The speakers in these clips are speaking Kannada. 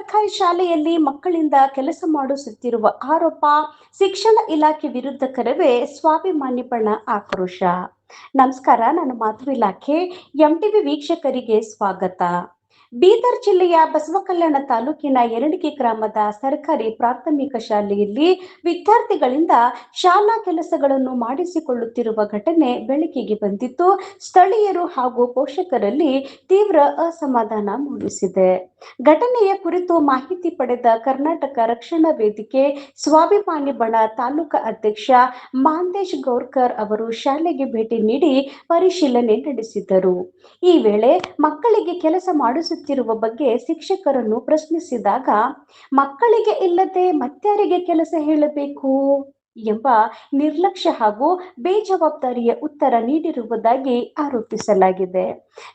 ಸರ್ಕಾರಿ ಶಾಲೆಯಲ್ಲಿ ಮಕ್ಕಳಿಂದ ಕೆಲಸ ಮಾಡಿಸುತ್ತಿರುವ ಆರೋಪ, ಶಿಕ್ಷಣ ಇಲಾಖೆ ವಿರುದ್ಧ ಕರವೇ ಸ್ವಾಭಿಮಾನಿ ಬಣ ಆಕ್ರೋಶ. ನಮಸ್ಕಾರ, ನಾನು ಮಾಧವಿ ಇಲಾಖೆ ಎಂಟಿವಿ ವೀಕ್ಷಕರಿಗೆ ಸ್ವಾಗತ. ಬೀದರ್ ಜಿಲ್ಲೆಯ ಬಸವಕಲ್ಯಾಣ ತಾಲೂಕಿನ ಯರಡಗಿ ಗ್ರಾಮದ ಸರ್ಕಾರಿ ಪ್ರಾಥಮಿಕ ಶಾಲೆಯಲ್ಲಿ ವಿದ್ಯಾರ್ಥಿಗಳಿಂದ ಶಾಲಾ ಕೆಲಸಗಳನ್ನು ಮಾಡಿಸಿಕೊಳ್ಳುತ್ತಿರುವ ಘಟನೆ ಬೆಳಕಿಗೆ ಬಂದಿದ್ದು, ಸ್ಥಳೀಯರು ಹಾಗೂ ಪೋಷಕರಲ್ಲಿ ತೀವ್ರ ಅಸಮಾಧಾನ ಮೂಡಿಸಿದೆ. ಘಟನೆಯ ಕುರಿತು ಮಾಹಿತಿ ಪಡೆದ ಕರ್ನಾಟಕ ರಕ್ಷಣಾ ವೇದಿಕೆ ಸ್ವಾಭಿಮಾನಿ ಬಣ ತಾಲೂಕಾ ಅಧ್ಯಕ್ಷ ಮಹಾಂತೇಶ್ ಗೌರ್ಕರ್ ಅವರು ಶಾಲೆಗೆ ಭೇಟಿ ನೀಡಿ ಪರಿಶೀಲನೆ ನಡೆಸಿದರು. ಈ ವೇಳೆ ಮಕ್ಕಳಿಗೆ ಕೆಲಸ ಮಾಡಿಸುತ್ತಿರುವ ಬಗ್ಗೆ ಶಿಕ್ಷಕರನ್ನು ಪ್ರಶ್ನಿಸಿದಾಗ, ಮಕ್ಕಳಿಗೆ ಇಲ್ಲದೆ ಮತ್ಯಾರಿಗೆ ಕೆಲಸ ಹೇಳಬೇಕು ಎಂಬ ನಿರ್ಲಕ್ಷ್ಯ ಹಾಗೂ ಬೇಜವಾಬ್ದಾರಿಯ ಉತ್ತರ ನೀಡಿರುವುದಾಗಿ ಆರೋಪಿಸಲಾಗಿದೆ.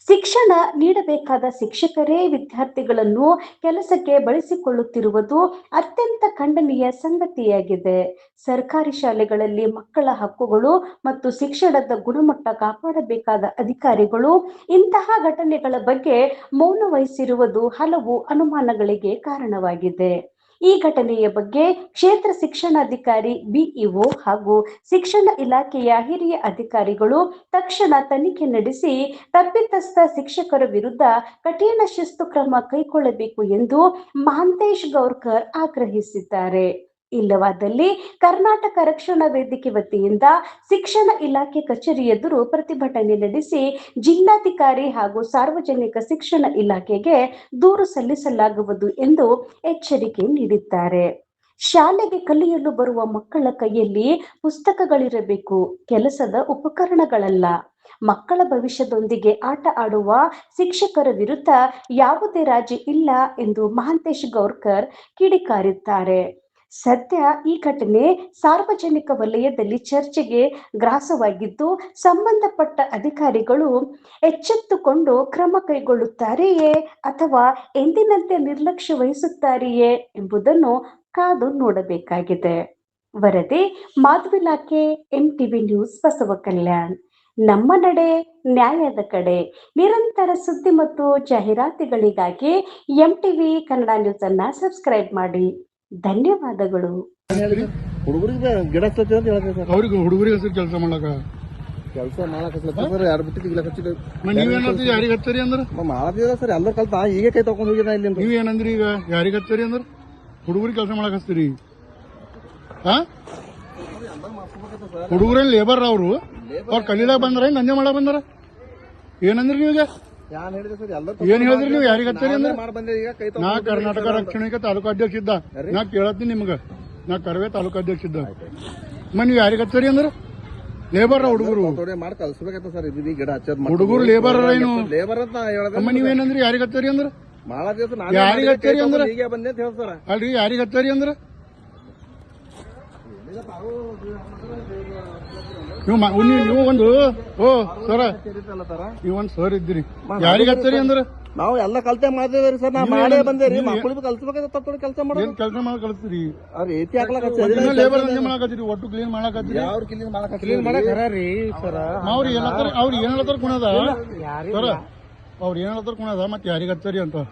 ಶಿಕ್ಷಣ ನೀಡಬೇಕಾದ ಶಿಕ್ಷಕರೇ ವಿದ್ಯಾರ್ಥಿಗಳನ್ನು ಕೆಲಸಕ್ಕೆ ಬಳಸಿಕೊಳ್ಳುತ್ತಿರುವುದು ಅತ್ಯಂತ ಖಂಡನೀಯ ಸಂಗತಿಯಾಗಿದೆ. ಸರ್ಕಾರಿ ಶಾಲೆಗಳಲ್ಲಿ ಮಕ್ಕಳ ಹಕ್ಕುಗಳು ಮತ್ತು ಶಿಕ್ಷಣದ ಗುಣಮಟ್ಟ ಕಾಪಾಡಬೇಕಾದ ಅಧಿಕಾರಿಗಳು ಇಂತಹ ಘಟನೆಗಳ ಬಗ್ಗೆ ಮೌನ ವಹಿಸಿರುವುದು ಹಲವು ಅನುಮಾನಗಳಿಗೆ ಕಾರಣವಾಗಿದೆ. ಈ ಘಟನೆಯ ಬಗ್ಗೆ ಕ್ಷೇತ್ರ ಶಿಕ್ಷಣಾಧಿಕಾರಿ ಬಿಇಒ ಹಾಗೂ ಶಿಕ್ಷಣ ಇಲಾಖೆಯ ಹಿರಿಯ ಅಧಿಕಾರಿಗಳು ತಕ್ಷಣ ತನಿಖೆ ನಡೆಸಿ ತಪ್ಪಿತಸ್ಥ ಶಿಕ್ಷಕರ ವಿರುದ್ಧ ಕಠಿಣ ಶಿಸ್ತು ಕ್ರಮ ಕೈಗೊಳ್ಳಬೇಕು ಎಂದು ಮಹಾಂತೇಶ್ ಗೌರ್ಕರ್ ಆಗ್ರಹಿಸಿದ್ದಾರೆ. ಇಲ್ಲವಾದಲ್ಲಿ ಕರ್ನಾಟಕ ರಕ್ಷಣಾ ವೇದಿಕೆ ವತಿಯಿಂದ ಶಿಕ್ಷಣ ಇಲಾಖೆ ಕಚೇರಿ ಎದುರು ಪ್ರತಿಭಟನೆ ನಡೆಸಿ ಜಿಲ್ಲಾಧಿಕಾರಿ ಹಾಗೂ ಸಾರ್ವಜನಿಕ ಶಿಕ್ಷಣ ಇಲಾಖೆಗೆ ದೂರು ಸಲ್ಲಿಸಲಾಗುವುದು ಎಂದು ಎಚ್ಚರಿಕೆ ನೀಡಿದ್ದಾರೆ. ಶಾಲೆಗೆ ಕಲಿಯಲು ಬರುವ ಮಕ್ಕಳ ಕೈಯಲ್ಲಿ ಪುಸ್ತಕಗಳಿರಬೇಕು, ಕೆಲಸದ ಉಪಕರಣಗಳಲ್ಲ. ಮಕ್ಕಳ ಭವಿಷ್ಯದೊಂದಿಗೆ ಆಟ ಆಡುವ ಶಿಕ್ಷಕರ ವಿರುದ್ಧ ಯಾವುದೇ ರಾಜಿ ಇಲ್ಲ ಎಂದು ಮಹಾಂತೇಶ್ ಗೌರ್ಕರ್ ಕಿಡಿಕಾರಿದ್ದಾರೆ. ಸದ್ಯ ಈ ಘಟನೆ ಸಾರ್ವಜನಿಕ ವಲಯದಲ್ಲಿ ಚರ್ಚೆಗೆ ಗ್ರಾಸವಾಗಿದ್ದು, ಸಂಬಂಧಪಟ್ಟ ಅಧಿಕಾರಿಗಳು ಎಚ್ಚೆತ್ತುಕೊಂಡು ಕ್ರಮ ಕೈಗೊಳ್ಳುತ್ತಾರೆಯೇ ಅಥವಾ ಎಂದಿನಂತೆ ನಿರ್ಲಕ್ಷ್ಯ ವಹಿಸುತ್ತಾರೆಯೇ ಎಂಬುದನ್ನು ಕಾದು ನೋಡಬೇಕಾಗಿದೆ. ವರದಿ ಮಾಧವಿ ಇಲಾಖೆ, ಎಂಟಿವಿ ನ್ಯೂಸ್, ಬಸವಕಲ್ಯಾಣ. ನಮ್ಮ ನಡೆ ನ್ಯಾಯದ ಕಡೆ. ನಿರಂತರ ಸುದ್ದಿ ಮತ್ತು ಜಾಹೀರಾತುಗಳಿಗಾಗಿ ಎಂಟಿವಿ ಕನ್ನಡ ನ್ಯೂಸ್ ಅನ್ನ ಸಬ್ಸ್ಕ್ರೈಬ್ ಮಾಡಿ. ಧನ್ಯವಾದಗಳು. ಹುಡುಗರಿಗೆ ಗಿಡ ಅವ್ರಿಗೆ ಹುಡುಗರಿಗೆ ಹೆಸರು ಕೆಲಸ ಮಾಡಕ ಯಾರು ಬಿಟ್ಟು ನೀವೇನಾದ್ರು ಯಾರಿಗೆ ಹತ್ತರಿ ಅಂದ್ರ ಮಾಡದಿಲ್ಲ ಸರ್. ಎಲ್ಲರೂ ಕಲ್ತ ಈಗ ಕೈ ತಗೊಂಡ್ ಹೋಗಿದ ಇಲ್ಲಿ. ನೀವೇನಂದ್ರಿ ಈಗ ಯಾರಿಗೆ ಹತ್ತರಿ ಅಂದ್ರ ಹುಡುಗರಿಗೆ ಕೆಲಸ ಮಾಡಕ್ ಹಚ್ತೀರಿ? ಹುಡುಗರೇನ್ ಲೇಬರ್ ಅವ್ರು ಕಲೀಲಾಗ ಬಂದ್ರ ನಂದೇ ಮಾಡಕ್ ಬಂದಾರ? ಏನಂದ್ರಿ ನೀವೀಗ? ಏನ್ ಹೇಳಿದ್ರಿ ನೀವು ಯಾರಿಗೆ ಹಚ್ಚಾರಿ ಅಂದ್ರೆ? ನಾ ಕರ್ನಾಟಕ ರಕ್ಷಣೆಗೆ ತಾಲೂಕಾಧ್ಯಕ್ಷ ಇದ್ದ. ನಾ ಕೇಳತ್ತೀನಿ ನಿಮ್ಗ, ನಾ ಕರವೇ ತಾಲೂಕಾಧ್ಯಕ್ಷ ಇದ್ದ. ನೀವು ಯಾರಿಗೆ ಹಚ್ಚಾರಿ ಅಂದ್ರ? ಲೇಬರ್ ಹುಡುಗರು ಹುಡುಗರು ಲೇಬರ್ ಏನು ನೀವೇನಂದ್ರಿ ಯಾರಿಗೆ ಹಚ್ಚಾರಿ ಅಂದ್ರ? ಯಾರಿಗೆ ಹಚ್ಚಾರಿ ಅಂದ್ರ? ಅಲ್ರಿ ಯಾರಿಗೆ ಹಚ್ಚಾರಿ ಅಂದ್ರ? ನೀವು ಒಂದು ಸರ ನೀವೊಂದ್ ಸರ್ ಇದ್ದೀರಿ, ಯಾರಿಗೆ ಹಚ್ಚಾರಿ ಅಂದ್ರ? ನಾವು ಎಲ್ಲ ಕಲ್ತೆ ಮಾಡಿದೇವ್ರಿ ಸರ್. ನಾ ಮಾಡೇ ಬಂದೇರಿ. ಮಕ್ಕಳಿಗೆ ಕಲ್ಸ್ಬೇಕಾದ್ರೆ ಕೆಲಸ ಮಾಡಿ ಕೆಲಸ ಮಾಡಿ ಕಳಿಸ್ತೀರಿ. ಅವ್ರ ಏತಿ ಹಾಕ್ಲಾಕ ಲೇಬರ್ ಮಾಡಕತ್ತೀರಿ, ಒಟ್ಟು ಕ್ಲೀನ್ ಮಾಡಕತ್ತೀರಿ. ಕ್ಲೀನ್ ಮಾಡಕ್ ರೀ ಸರ್. ಅವ್ರು ಏನ್ ಹೇಳತ್ತಾರ ಕುಣದ ಸರ? ಅವ್ರು ಏನ್ ಹೇಳತ್ತಾರ ಕುಣದ ಮತ್ತೆ ಯಾರಿಗೆ ಹಚ್ಚಾರಿ ಅಂತ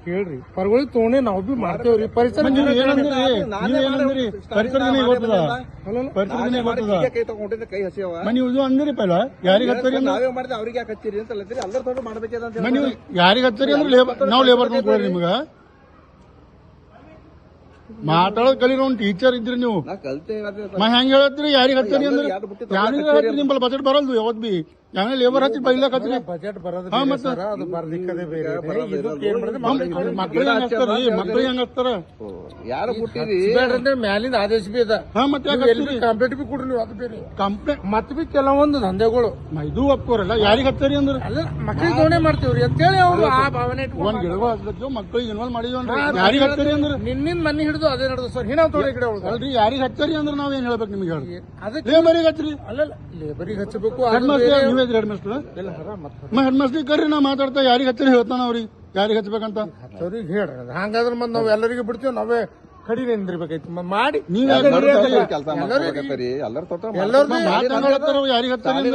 ಕೇಳ್ರಿ. ಪರವಾಗಿ ತೋಣೆ ನಾವು ಬಿ ಮಾಡ್ತೇವ್ರಿ. ಪರಿಸರ ಏನಂದ್ರಿ? ನೀವೇನಂದ್ರಿ? ಪರಿಸರ ದಿನ ಗೊತ್ತದ, ಪರಿಸರ ದಿನ ಗೊತ್ತದ. ಕೈ ಹಸಿಯವ ನೀವು ಇದು ಅಂದಿರಿ ಪೈಲ ಯಾರಿಗೆ ಹಚ್ಚಾರಿ ಅಂದ್ರೆ? ನಾವೇ ಮಾಡಿದೆ, ಅವ್ರಿಗೆ ಯಾಕೆ ಹಚ್ಚಿರಿ ಅಂತ ಎಲ್ಲರೂ ತೊಗೊಂಡು ಮಾಡ್ಬೇಕಂತ. ನೀವು ಯಾರಿಗೆ ಹಚ್ಚಾರಿ ಅಂದ್ರೆ ನಾವು ಲೇಬರ್ ಕೊಡ್ರಿ ನಿಮ್ಗ ಮಾತಾಡೋದ್ ಕಲೀರೋ ಒಂದು ಟೀಚರ್ ಇದ್ರಿ ನೀವು. ಹೆಂಗ್ ಹೇಳತ್ತೀರಿ ಯಾರಿಗೆ ಹಚ್ಚಾರಿ ಅಂದ್ರೆ? ಯಾರಿಗೆ ಹೇಳತ್ತೀರಿ? ನಿಂಬಲ್ ಬಜೆಟ್ ಬರಲ್ದು ಯಾವತ್ ಬಿ. ಯಾವೇ ಲೇಬರ್ ಹಚ್ಚಿ ಬೈಲಾಕ ಹಚ್ಚಿರಿ. ಬಜೆಟ್ ಬರೋದು ಮಕ್ಳಿಗೆ ಹೆಂಗ್ ಹಚ್ತಾರಿ? ಮಕ್ಳಿಗೆ ಹೆಂಗ್ ಹಚ್ತಾರ? ಯಾರು ಕೊಟ್ಟಿರಿ ಮ್ಯಾಲಿಂದ ಆದೇಶ ಬಿ ಅದ. ಕಂಪ್ಲೇಂಟ್ ಬಿ ಕೊಡ್ರಿ ನೀವು. ಅದು ಬೇರೆ ಕಂಪ್ಲೇಂಟ್ ಮತ್ ಬಿ ಕೆಲವೊಂದು ದಂಧೆಗಳು ಇದು ಒಪ್ಕೋರಲ್ಲ. ಯಾರಿಗೆ ಹಚ್ಚಾರಿ ಅಂದ್ರೆ? ಅಲ್ಲ ಮಕ್ಳಿಗೆ ತೋಣೆ ಮಾಡ್ತೇವ್ರಿ ಅಂತೇಳಿ ಅವ್ರು ಆ ಭಾವನೆ ಒಂದ್ ಗಿಡಗಳು ಹಚ್ಲಕ್ಕೆ ಮಕ್ಳಿಗೆ ಇನ್ವಾಲ್ವ್ ಮಾಡಿದ್ವಿ. ಯಾರಿಗೆ ಹಚ್ಚಾರಿ ಅಂದ್ರೆ? ನಿನ್ನಿಂದ ಮನೆ ಹಿಡಿದು ಅದೇ ನಡೆದು ಸರ್. ಹಿನ ತೋಡೆ ಗಿಡ ಅಲ್ರಿ ಯಾರಿಗೆ ಹಚ್ಚಾರಿ ಅಂದ್ರೆ ನಾವ್ ಏನ್ ಹೇಳ್ಬೇಕು ನಿಮ್ಗೆ? ಹೇಳಿ ಲೇಬರಿಗೆ ಹಚ್ಚ್ರಿ. ಅಲ್ಲಲ್ಲ ಲೇಬರಿಗೆ ಹಚ್ಚಬೇಕು. ಹೆಡ್ ಮಾಸ್ಟರ್ ಕರ್ರಿ, ನಾ ಮಾತಾಡ್ತಾ ಯಾರಿಗೆ ಹಚ್ಚಾರಿ ಹೇಳ್ತಾನ ಅವ್ರಿಗೆ ಯಾರಿಗೆ ಹಚ್ಬೇಕಂತ. ಅವ್ರಿಗೆ ಹೇಳ್ರಿ. ಹಂಗಾದ್ರೆ ಮತ್ತೆ ನಾವ್ ಎಲ್ಲರಿಗೂ ಬಿಡ್ತೀವಿ. ನಾವೇ ಕಡಿ ನಿಂದಿರ್ಬೇಕೈತಿ ಮಾಡಿ. ನೀವ್ ಎಲ್ಲರೂ ಯಾರಿಗೆ ಹಚ್ಚಾರಿ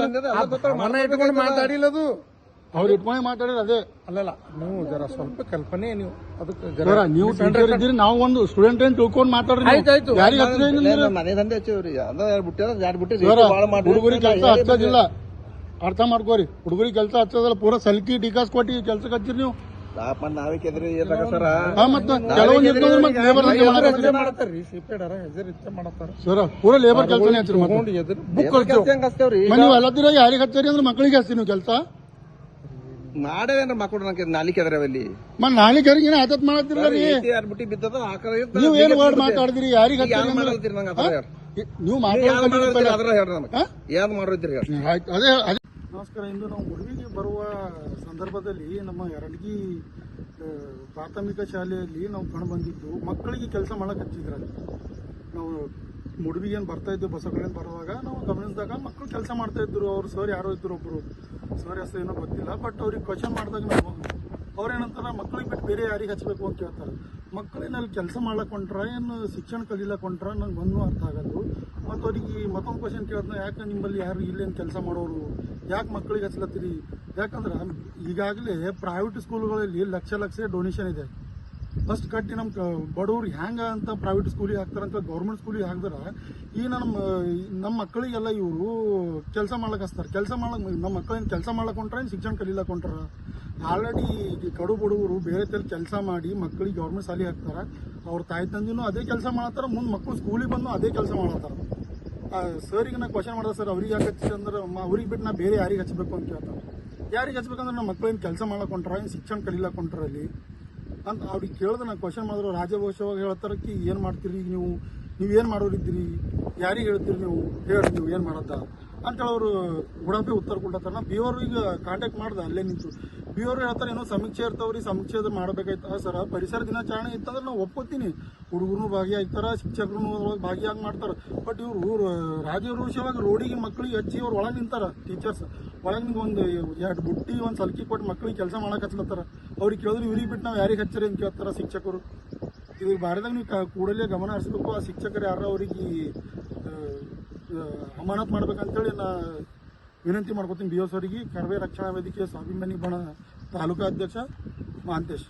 ಮನ ಇಟ್ಕೊಂಡು ಮಾತಾಡಿಲ್ಲದು. ಅವ್ರು ಇಟ್ಕೊಂಡು ಮಾತಾಡಿದ್ರೆ ಅದೇ ಅಲ್ಲಲ್ಲ ನೀವು ಜರ ಸ್ವಲ್ಪ ಕಲ್ಪನೆ ನೀವು ಅದಕ್ಕೆ ಸರ ನೀವು ಟೀಚರ್ ಇದ್ದೀರಿ, ನಾವು ಒಂದು ಸ್ಟೂಡೆಂಟ್ ಏನ್ ತಿಳ್ಕೊಂಡ್ ಮಾತಾಡ್ರಿ ನೀವು. ಆಯ್ತಾಯ್ತು. ಯಾರಿಗೆ ಹತ್ತಿರ ಮನೆ ದಂಧೆ ಹಚ್ಚಿವ್ರಿ ಹುಡುಗರಿಗೆ ಕೆಲಸ ಹಚ್ಚೋದಿಲ್ಲ, ಅರ್ಥ ಮಾಡ್ಕೋರಿ. ಹುಡುಗರಿಗೆ ಕೆಲಸ ಹಚ್ಚೋದಿಲ್ಲ, ಪೂರಾ ಸಲ್ಕಿ ಟಿಕಾಸ್ ಕೊಟ್ಟಿ ಕೆಲ್ಸಕ್ಕೆ ಹಚ್ಚಿರಿ ನೀವು. ನಾವೇ ಕೆದ್ರಿ ಸರ ಮತ್ತೆ ಕೆಲವೊಂದು ಇರ್ತಂದ್ರೆ ಮತ್ತೆ ಲೇಬರ್ ಮಾಡತ್ತಾರ್ರಿ ಸಿಪೇಡರ ಹೆಸರು ಇಚ್ಛೆ ಮಾಡತ್ತಾರ ಸರ ಪೂರಾ ಲೇಬರ್ ಕೆಲಸನೇ ಹಚ್ಚಿರಿ. ಮತ್ತೆ ಎದುರು ಬುಕ್ ಕಳ್ಸೇವ್ ಹಚ್ತೇವ್ರಿ ನೀವು ಎಲ್ಲದಿರ ಯಾರಿಗೆ ಹಚ್ಚಾರಿ ಅಂದ್ರೆ ಮಕ್ಕಳಿಗೆ ಹಚ್ತೀರಿ ನೀವು ಕೆಲಸ. ಮಾಡವೇನ್ರ ಮಕ್ಕಳು ನಂಗೆ ನಾಲಿ ಕೆದ್ರವಲ್ಲಿ ಮತ್ತೆ ನಾಳೆ ಕರಿಗೆ ಆತತ್ ಮಾಡತ್ತಿಲ್ಲ ರೀ. ಬುಟ್ಟಿ ಬಿದ್ದದ ನೀವು ಏನ್ ವರ್ಡ್ ಮಾತಾಡಿದ್ರಿ ಯಾರಿಗೆ ಹಚ್ಚಾರಿ ಅಂದ್ರೆ ಮಾಡಲ್ತೀರಿ ನಂಗೆ ನೀವು ಅದ್ರ ಹೇಳ್ರಿ ನನಗೆ ಯಾವ್ದು ಮಾಡೋದ್ರಿ ಆಯ್ತು ಅದೇ ಅದೇ. ನಮಸ್ಕಾರ. ಇಂದು ನಾವು ಮುಡುವಿಗೆ ಬರುವ ಸಂದರ್ಭದಲ್ಲಿ ನಮ್ಮ ಯರಡ್ಗಿ ಪ್ರಾಥಮಿಕ ಶಾಲೆಯಲ್ಲಿ ನಾವು ಕಂಡು ಬಂದಿದ್ದು ಮಕ್ಕಳಿಗೆ ಕೆಲಸ ಮಾಡಕ್ಕೆ ಹಚ್ಚಿದ್ರಲ್ಲಿ. ನಾವು ಮುಡುವಿಗೆ ಏನು ಬರ್ತಾ ಇದ್ದು ಬಸ್ಸುಗಳಿಂದ ಬರುವಾಗ ನಾವು ಗಮನಿಸಿದಾಗ ಮಕ್ಕಳು ಕೆಲಸ ಮಾಡ್ತಾ ಇದ್ರು. ಅವ್ರು ಸರ್ ಯಾರೋ ಇದ್ರು, ಒಬ್ರು ಸರ್ ಹೆಸರು ಏನೋ ಗೊತ್ತಿಲ್ಲ, ಬಟ್ ಅವ್ರಿಗೆ ಕ್ವಶನ್ ಮಾಡಿದಾಗ ನಾವು ಅವ್ರೇನಂತಾರ ಮಕ್ಕಳಿಗೆ ಬಿಟ್ಟು ಬೇರೆ ಯಾರಿಗೆ ಹಚ್ಚಬೇಕು ಅಂತ ಕೇಳ್ತಾರೆ. ಮಕ್ಕಳೇನಲ್ಲಿ ಕೆಲಸ ಮಾಡ್ಲಕ್ಕೆ ಹೊಂಟ್ರ ಏನು ಶಿಕ್ಷಣ ಕಲೀಲಕ್ಕೆ ಹೊಂಟ್ರ ನಂಗೆ ಒಂದೂ ಅರ್ಥ ಆಗೋದು. ಮತ್ತು ಅವ್ರಿಗೆ ಮತ್ತೊಂದು ಕ್ವಶನ್ ಕೇಳಿದ್ನ, ಯಾಕೆ ನಿಮ್ಮಲ್ಲಿ ಯಾರು ಇಲ್ಲೇನು ಕೆಲಸ ಮಾಡೋರು, ಯಾಕೆ ಮಕ್ಕಳಿಗೆ ಹಚ್ಲತ್ತೀರಿ? ಯಾಕಂದ್ರೆ ಈಗಾಗಲೇ ಪ್ರೈವೇಟ್ ಸ್ಕೂಲ್ಗಳಲ್ಲಿ ಲಕ್ಷ ಡೊನೇಷನ್ ಇದೆ. ಫಸ್ಟ್ ಕಟ್ಟಿ ನಮ್ಮ ಬಡವ್ರು ಹ್ಯಾಂಗ ಅಂತ ಪ್ರೈವೇಟ್ ಸ್ಕೂಲಿಗೆ ಹಾಕ್ತಾರಂತ ಗೌರ್ಮೆಂಟ್ ಸ್ಕೂಲಿಗೆ ಹಾಕಿದ್ರೆ ಈ ನಮ್ಮ ಮಕ್ಕಳಿಗೆಲ್ಲ ಇವರು ಕೆಲಸ ಮಾಡ್ಲಕ್ಕೆ ಹಚ್ತಾರೆ. ಕೆಲಸ ಮಾಡ್ಲಕ್ಕೆ ನಮ್ಮ ಮಕ್ಕಳೇನು ಕೆಲಸ ಮಾಡ್ಲಕ್ಕೆ ಹೊಂಟ್ರ ಏನು ಶಿಕ್ಷಣ ಕಲೀಲಕ್ಕೆ ಹೊಂಟ್ರ? ಆಲ್ರೆಡಿ ಕಡು ಬಡವರು ಬೇರೆ ತಲೆ ಕೆಲಸ ಮಾಡಿ ಮಕ್ಕಳಿಗೆ ಗೌರ್ಮೆಂಟ್ ಶಾಲೆಗೆ ಹಾಕ್ತಾರೆ. ಅವ್ರ ತಾಯಿ ತಂದಿನೂ ಅದೇ ಕೆಲಸ ಮಾಡತ್ತಾರ, ಮುಂದೆ ಮಕ್ಕಳು ಸ್ಕೂಲಿಗೆ ಬಂದು ಅದೇ ಕೆಲಸ ಮಾಡತ್ತಾರ. ಸರಿಗೆ ನಾ ಕ್ವಶನ್ ಮಾಡಿದೆ, ಸರ್ ಅವ್ರಿಗೆ ಯಾಕೆ ಹಚ್ಚಿದೆ ಅಂದ್ರೆ ಅವ್ರಿಗೆ ಬಿಟ್ಟು ನಾ ಬೇರೆ ಯಾರಿಗೆ ಹಚ್ಚಬೇಕು ಅಂತ ಕೇಳ್ತಾರೆ. ಯಾರಿಗೆ ಹಚ್ಬೇಕಂದ್ರೆ ನಮ್ಮ ಮಕ್ಕಳೇನು ಕೆಲಸ ಮಾಡ್ಲಕ್ಕೆ ಹೊಂಟ್ರ ಏನು ಶಿಕ್ಷಣ ಕಲೀಲಕ್ಕೆ ಹೊಂಟ್ರ ಅಲ್ಲಿ ಅಂತ ಅವ್ರಿಗೆ ಕೇಳಿದ್ರೆ ನಾನು ಕ್ವಶನ್ ಮಾಡಿದ್ರು. ರಾಜಭಾಷವಾಗಿ ಹೇಳ್ತಾರಕ್ಕೆ ಏನು ಮಾಡ್ತೀರಿ ನೀವೇನು ಮಾಡೋರಿದ್ದೀರಿ, ಯಾರಿಗೆ ಹೇಳ್ತೀರಿ ನೀವು ಹೇಳಿ ನೀವು ಏನು ಮಾಡತ್ತ ಅಂತೇಳಿ ಅವರು ಗುಡಾಪಿ ಉತ್ತರ ಕೊಡ್ತಾರೆ. ನಾ ಬಿ ಅವ್ರು ಈಗ ಕಾಂಟ್ಯಾಕ್ಟ್ ಮಾಡ್ದೆ ಅಲ್ಲೇ ನಿಂತು. ಬಿ ಅವ್ರು ಹೇಳ್ತಾರೆ ಏನೋ ಸಮೀಕ್ಷೆ ಇರ್ತಾವ್ರಿ, ಸಮೀಕ್ಷೆ ಮಾಡಬೇಕಾಯ್ತ ಸರ್. ಪರಿಸರ ದಿನಾಚರಣೆ ಇತ್ತಂದ್ರೆ ನಾವು ಒಪ್ಕೋತೀನಿ, ಹುಡುಗರು ಭಾಗಿಯಾಗ್ತಾರೆ, ಶಿಕ್ಷಕರು ಭಾಗಿಯಾಗಿ ಮಾಡ್ತಾರೆ. ಬಟ್ ಇವರು ರಾಜರೋಷವಾಗಿ ರೋಡಿಗೆ ಮಕ್ಕಳಿಗೆ ಹಚ್ಚಿ ಅವ್ರು ಒಳಗೆ ನಿಂತಾರ. ಟೀಚರ್ಸ್ ಒಳಗೆ ನಿಂತು ಒಂದು 2 ಬುಟ್ಟಿ ಒಂದು ಸಲ್ಕಿ ಕೊಟ್ಟು ಮಕ್ಕಳಿಗೆ ಕೆಲಸ ಮಾಡಕ್ಕೆ ಹಚ್ಲತ್ತಾರ. ಅವ್ರಿಗೆ ಕೇಳಿದ್ರೆ ಇವ್ರಿಗೆ ಬಿಟ್ಟು ನಾವು ಯಾರಿಗೆ ಹಚ್ಚಾರಿ ಅಂತ ಕೇಳ್ತಾರ ಶಿಕ್ಷಕರು. ಇದು ಭಾರತದಾಗ ನೀವು ಕೂಡಲೇ ಗಮನ ಹರಿಸಬೇಕು. ಆ ಶಿಕ್ಷಕರು ಯಾರ ಅವ್ರಿಗೆ ಅಮಾನತ್ ಮಾಡ್ಬೇಕಂತೇಳಿ ನಾ ವಿನಂತಿ ಮಾಡ್ಕೋತೀನಿ. BOS ಅವರಿಗೆ. ಕರವೇ ರಕ್ಷಣಾ ವೇದಿಕೆ ಸ್ವಾಭಿಮಾನಿ ಬಣ ತಾಲೂಕಾ ಅಧ್ಯಕ್ಷ ಮಹಾಂತೇಶ್.